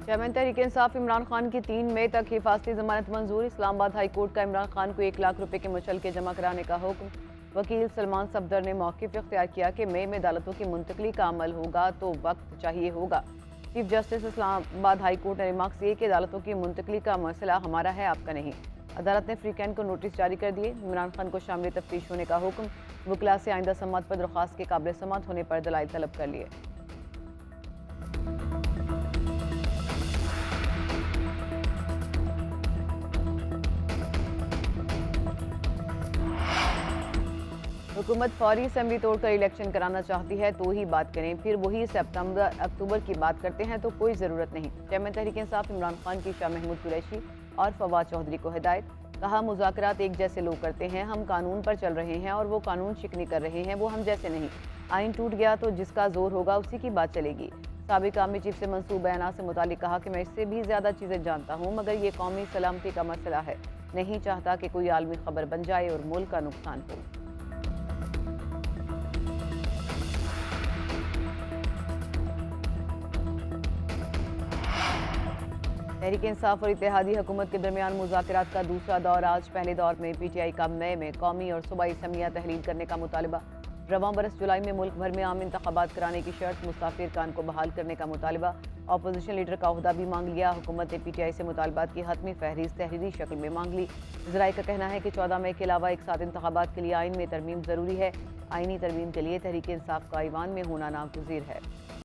Chairman Tehreek Insaf Imran Khan की 3 मई तक हिफाजती जमानत मंजूर। इस्लामाबाद हाई कोर्ट का इमरान खान को 1 लाख रुपए के मुचलके जमा कराने का हुक्म। वकील सलमान सफदर ने मौक़िफ़ इख्तियार किया कि मई में अदालतों की मुंतकली का अमल होगा तो वक्त चाहिए होगा। Chief justice Islamabad high court ने रिमार्क्स दिए कि अदालतों की मुंतकली का मसला हमारा है, आपका नहीं। अदालत ने फ्रीकैन को नोटिस जारी कर दिए। इमरान खान को शामिल तफ्तीश होने का हुक्म। वकला से आइंदा समात पर दरख्वास्त के काबिल समात होने पर दलाइल तलब कर लिए। हुकूमत फौरी असम्बली तोड़कर इलेक्शन कराना चाहती है तो ही बात करें, फिर वही सितंबर अक्टूबर की बात करते हैं तो कोई ज़रूरत नहीं। चेयरमैन तहरीक इंसाफ इमरान खान की शाह महमूद कुरैशी और फवाद चौधरी को हिदायत। कहा, मुज़ाकरात एक जैसे लोग करते हैं, हम कानून पर चल रहे हैं और वो कानून शिकनी कर रहे हैं, वो हम जैसे नहीं। आइन टूट गया तो जिसका जोर होगा उसी की बात चलेगी। साबिक आर्मी चीफ से मंसूब बयान से मुतालिक कहा कि मैं इससे भी ज़्यादा चीज़ें जानता हूँ, मगर ये कौमी सलामती का मसला है। नहीं चाहता कि कोई आलमी खबर बन जाए और मुल्क का नुकसान हो। तहरीक इंसाफ और इत्तेहादी हुकूमत के दरमियान मुज़ाकरात का दूसरा दौर आज। पहले दौर में PTI का मई में कौमी और सूबाई असम्बलियाँ तहलील करने का मुतालबा। रवां बरस जुलाई में मुल्क भर में आम इंतखाबात कराने की शर्त। मुसाफिर खान को बहाल करने का मुतालबा। अपोजिशन लीडर का ओहदा भी मांग लिया। हुकूमत ने PTI से मुतालबात की हतमी फहरिस्त तहरीरी शक्ल में मांग ली। ज़राए का कहना है कि 14 मई के अलावा एक साथ इंतखाबात के लिए आइन में तरमीम ज़रूरी है। आइनी तरमीम के लिए तहरीक इंसाफ का ईवान में होना नागुज़ीर है।